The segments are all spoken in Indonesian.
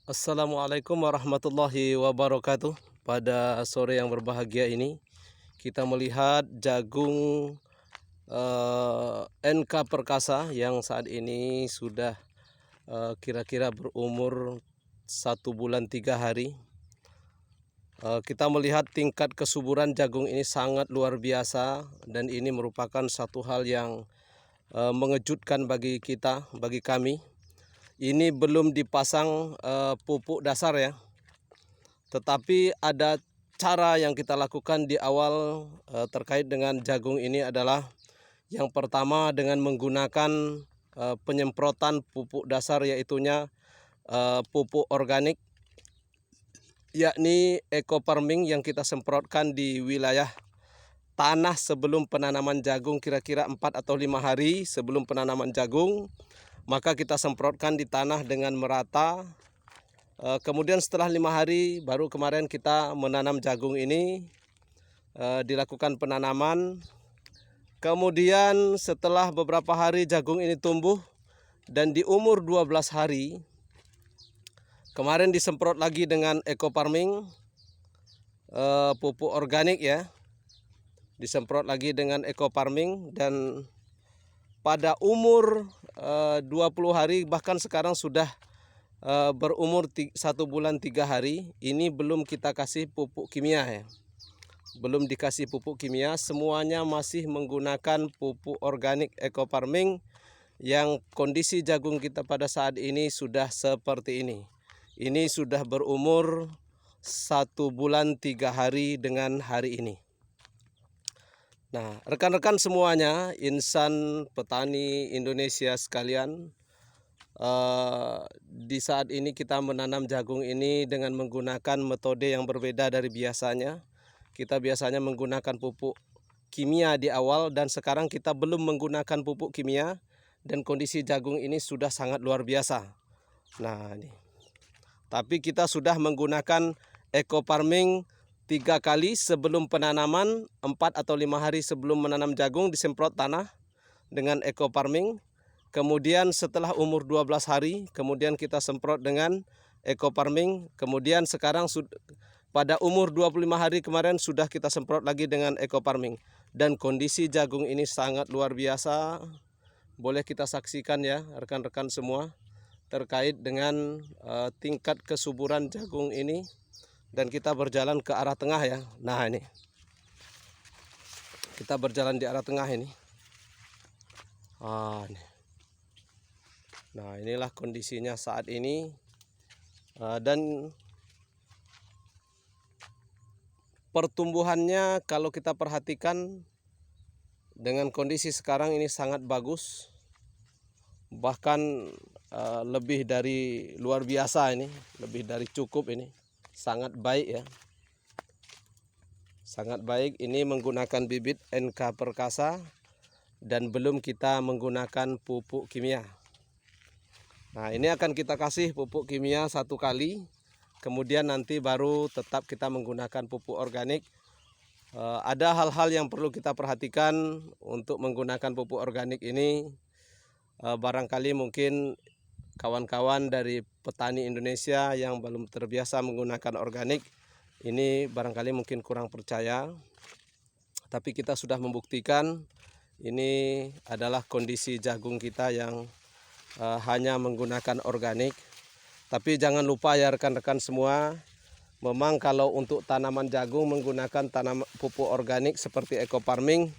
Assalamualaikum warahmatullahi wabarakatuh. Pada sore yang berbahagia ini kita melihat jagung NK Perkasa yang saat ini sudah kira-kira berumur 1 bulan 3 hari. Kita melihat tingkat kesuburan jagung ini sangat luar biasa, dan ini merupakan satu hal yang mengejutkan bagi kita, bagi kami. Ini belum dipasang pupuk dasar ya, tetapi ada cara yang kita lakukan di awal terkait dengan jagung ini adalah yang pertama dengan menggunakan penyemprotan pupuk dasar, yaitunya pupuk organik, yakni eco farming, yang kita semprotkan di wilayah tanah sebelum penanaman jagung, kira-kira 4 atau 5 hari sebelum penanaman jagung. Maka kita semprotkan di tanah dengan merata. Kemudian setelah 5 hari baru kemarin kita menanam jagung ini, dilakukan penanaman. Kemudian setelah beberapa hari jagung ini tumbuh, dan di umur 12 hari kemarin disemprot lagi dengan eco farming, pupuk organik ya, disemprot lagi dengan eco farming. Dan pada umur 20 hari, bahkan sekarang sudah berumur 1 bulan 3 hari, ini belum kita kasih pupuk kimia ya. Belum dikasih pupuk kimia, semuanya masih menggunakan pupuk organik eco farming, yang kondisi jagung kita pada saat ini sudah seperti ini. Ini sudah berumur 1 bulan 3 hari dengan hari ini. Nah, rekan-rekan semuanya, insan petani Indonesia sekalian, di saat ini kita menanam jagung ini dengan menggunakan metode yang berbeda dari biasanya. Kita biasanya menggunakan pupuk kimia di awal, dan sekarang kita belum menggunakan pupuk kimia, dan kondisi jagung ini sudah sangat luar biasa. Nah, ini. Tapi kita sudah menggunakan eco farming 3 kali sebelum penanaman, 4 atau 5 hari sebelum menanam jagung disemprot tanah dengan eco farming. Kemudian setelah umur 12 hari kemudian kita semprot dengan eco farming. Kemudian sekarang pada umur 25 hari kemarin sudah kita semprot lagi dengan eco farming. Dan kondisi jagung ini sangat luar biasa. Boleh kita saksikan ya rekan-rekan semua, terkait dengan tingkat kesuburan jagung ini. Dan kita berjalan ke arah tengah ya. Nah, ini kita berjalan di arah tengah ini. Ini. Nah, inilah kondisinya saat ini. Dan pertumbuhannya kalau kita perhatikan dengan kondisi sekarang ini sangat bagus. Bahkan lebih dari luar biasa ini, lebih dari cukup ini. Sangat baik ya. Sangat baik. Ini menggunakan bibit NK Perkasa dan belum kita menggunakan pupuk kimia. Nah, ini akan kita kasih pupuk kimia 1 kali, kemudian nanti baru tetap kita menggunakan pupuk organik. Ada hal-hal yang perlu kita perhatikan untuk menggunakan pupuk organik ini. Barangkali mungkin kawan-kawan dari petani Indonesia yang belum terbiasa menggunakan organik, ini barangkali mungkin kurang percaya. Tapi kita sudah membuktikan ini adalah kondisi jagung kita yang hanya menggunakan organik. Tapi jangan lupa ya rekan-rekan semua, memang kalau untuk tanaman jagung menggunakan pupuk organik seperti eco farming,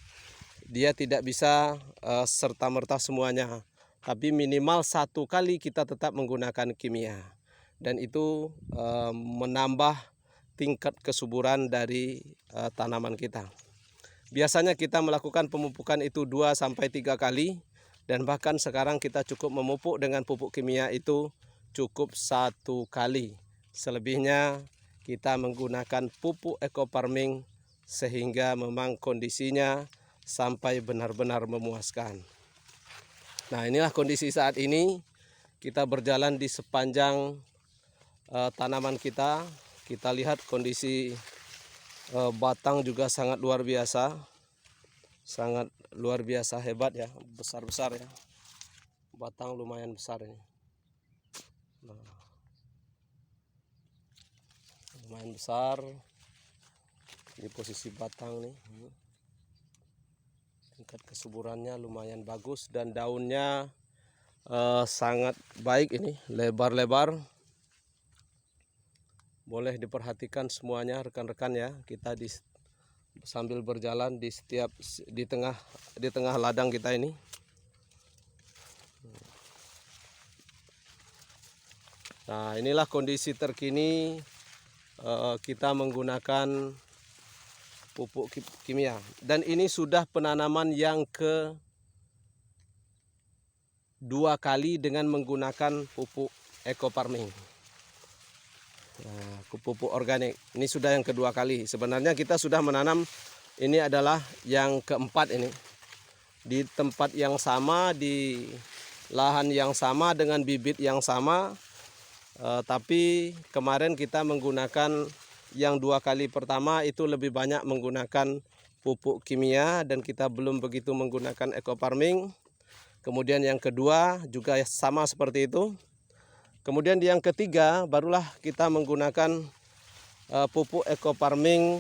dia tidak bisa serta-merta semuanya. Tapi minimal 1 kali kita tetap menggunakan kimia. Dan itu menambah tingkat kesuburan dari tanaman kita. Biasanya kita melakukan pemupukan itu 2-3 kali. Dan bahkan sekarang kita cukup memupuk dengan pupuk kimia itu cukup 1 kali. Selebihnya kita menggunakan pupuk eco farming, sehingga memang kondisinya sampai benar-benar memuaskan. Nah, inilah kondisi saat ini. Kita berjalan di sepanjang tanaman kita. Kita lihat kondisi batang juga sangat luar biasa. Sangat luar biasa hebat ya, besar-besar ya. Batang lumayan besar ini. Nah, lumayan besar. Di posisi batang nih, tingkat kesuburannya lumayan bagus dan daunnya sangat baik ini, lebar-lebar. Boleh diperhatikan semuanya rekan-rekan ya. Kita sambil berjalan di tengah ladang kita ini. Nah, inilah kondisi terkini kita menggunakan pupuk kimia, dan ini sudah penanaman yang kedua kali dengan menggunakan pupuk eco farming. Nah, pupuk organik ini sudah yang kedua kali. Sebenarnya kita sudah menanam, ini adalah yang keempat ini, di tempat yang sama, di lahan yang sama, dengan bibit yang sama. Tapi kemarin kita menggunakan yang dua kali pertama itu lebih banyak menggunakan pupuk kimia dan kita belum begitu menggunakan eco farming. Kemudian yang kedua juga sama seperti itu. Kemudian yang ketiga barulah kita menggunakan pupuk eco farming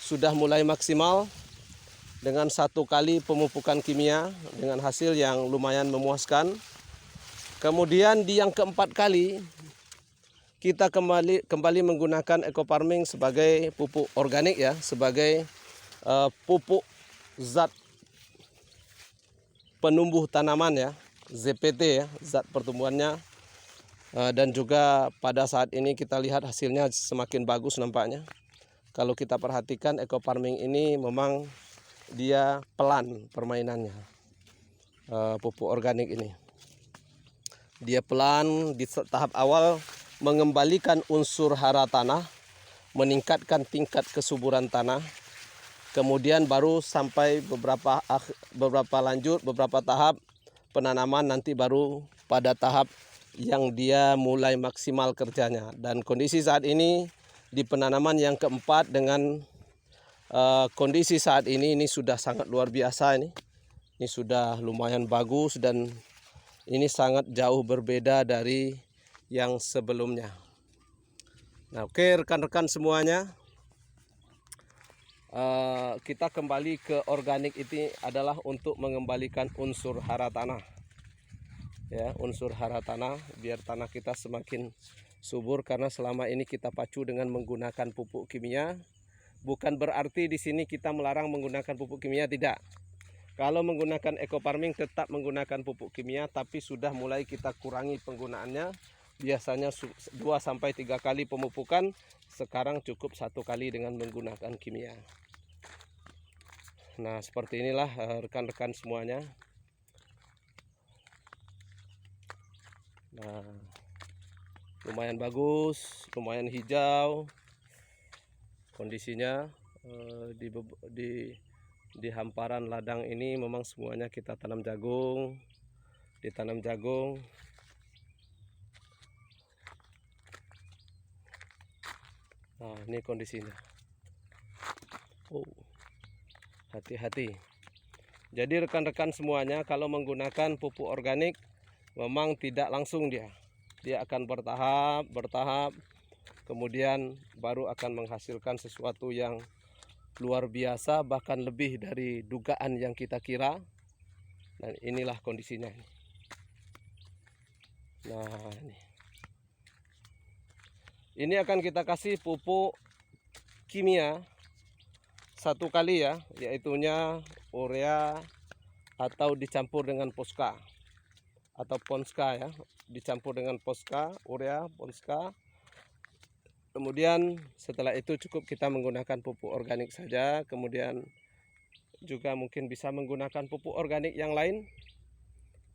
sudah mulai maksimal dengan satu kali pemupukan kimia dengan hasil yang lumayan memuaskan. Kemudian di yang keempat kali kita kembali menggunakan eco farming sebagai pupuk organik ya, sebagai pupuk zat penumbuh tanaman ya, ZPT ya, zat pertumbuhannya. Dan juga pada saat ini kita lihat hasilnya semakin bagus nampaknya. Kalau kita perhatikan eco farming ini memang dia pelan permainannya, pupuk organik ini. Dia pelan di tahap awal mengembalikan unsur hara tanah, meningkatkan tingkat kesuburan tanah, kemudian baru sampai beberapa tahap penanaman, nanti baru pada tahap yang dia mulai maksimal kerjanya. Dan kondisi saat ini di penanaman yang keempat dengan kondisi saat ini sudah sangat luar biasa ini sudah lumayan bagus dan ini sangat jauh berbeda dari yang sebelumnya. Nah, oke rekan-rekan semuanya, kita kembali ke organik ini adalah untuk mengembalikan unsur hara tanah ya, unsur hara tanah biar tanah kita semakin subur. Karena selama ini kita pacu dengan menggunakan pupuk kimia. Bukan berarti di sini kita melarang menggunakan pupuk kimia, tidak. Kalau menggunakan eco farming tetap menggunakan pupuk kimia, tapi sudah mulai kita kurangi penggunaannya. Biasanya 2-3 kali pemupukan, sekarang cukup 1 kali dengan menggunakan kimia. Nah, seperti inilah rekan-rekan semuanya. Nah, lumayan bagus, lumayan hijau kondisinya. Di hamparan ladang ini memang semuanya kita tanam jagung, ditanam jagung. Nah, ini kondisinya. Oh, hati-hati. Jadi rekan-rekan semuanya, kalau menggunakan pupuk organik memang tidak langsung dia akan bertahap, kemudian baru akan menghasilkan sesuatu yang luar biasa, bahkan lebih dari dugaan yang kita kira. Dan inilah kondisinya. Nah, ini akan kita kasih pupuk kimia 1 kali ya, yaitunya urea atau dicampur dengan poska atau ponska ya, dicampur dengan poska, urea, ponska. Kemudian setelah itu cukup kita menggunakan pupuk organik saja. Kemudian juga mungkin bisa menggunakan pupuk organik yang lain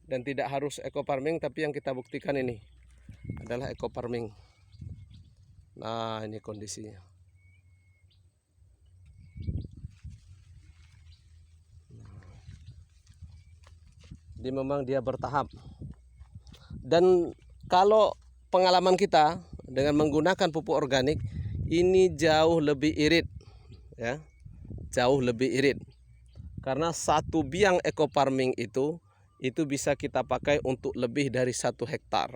dan tidak harus eco farming, tapi yang kita buktikan ini adalah eco farming. Nah, ini kondisinya. Jadi memang dia bertahap. Dan kalau pengalaman kita dengan menggunakan pupuk organik ini jauh lebih irit ya, jauh lebih irit. Karena 1 biang eco farming itu bisa kita pakai untuk lebih dari 1 hektar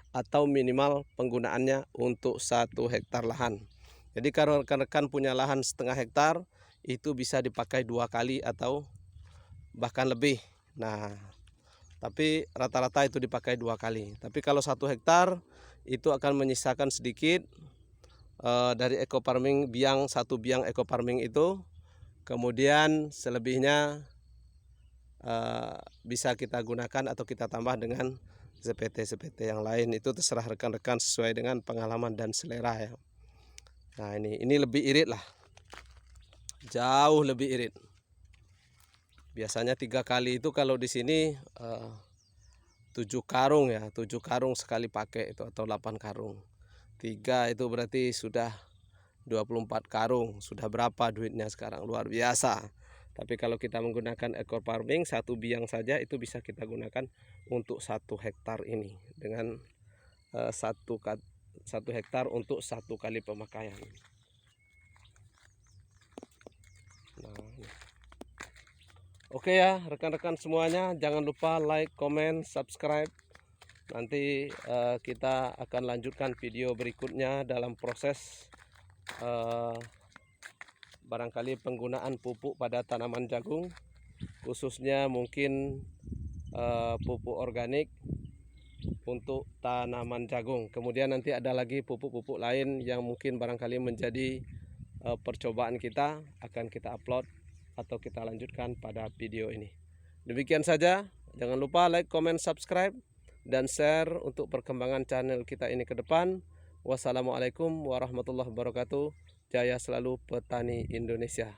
atau minimal penggunaannya untuk 1 hektar lahan. Jadi kalau rekan-rekan punya lahan 1/2 hektar, itu bisa dipakai 2 kali atau bahkan lebih. Nah, tapi rata-rata itu dipakai 2 kali. Tapi kalau 1 hektar itu akan menyisakan sedikit dari eco farming satu biang eco farming itu. Kemudian selebihnya bisa kita gunakan atau kita tambah dengan ZPT yang lain. Itu terserah rekan-rekan sesuai dengan pengalaman dan selera ya. Nah, ini lebih irit lah, jauh lebih irit. Biasanya 3 kali itu kalau di sini 7 karung ya, 7 karung sekali pakai itu atau 8 karung. 3 itu berarti sudah 24 karung. Sudah berapa duitnya sekarang, luar biasa. Tapi kalau kita menggunakan eco farming, 1 biang saja itu bisa kita gunakan untuk 1 hektar ini dengan 1 hektar untuk 1 kali pemakaian. Nah, oke ya rekan-rekan semuanya, jangan lupa like, comment, subscribe. Nanti kita akan lanjutkan video berikutnya dalam proses barangkali penggunaan pupuk pada tanaman jagung, khususnya mungkin pupuk organik untuk tanaman jagung. Kemudian nanti ada lagi pupuk-pupuk lain yang mungkin barangkali menjadi percobaan kita, akan kita upload atau kita lanjutkan pada video ini. Demikian saja, jangan lupa like, comment, subscribe, dan share untuk perkembangan channel kita ini ke depan. Wassalamualaikum warahmatullahi wabarakatuh. Jaya selalu petani Indonesia.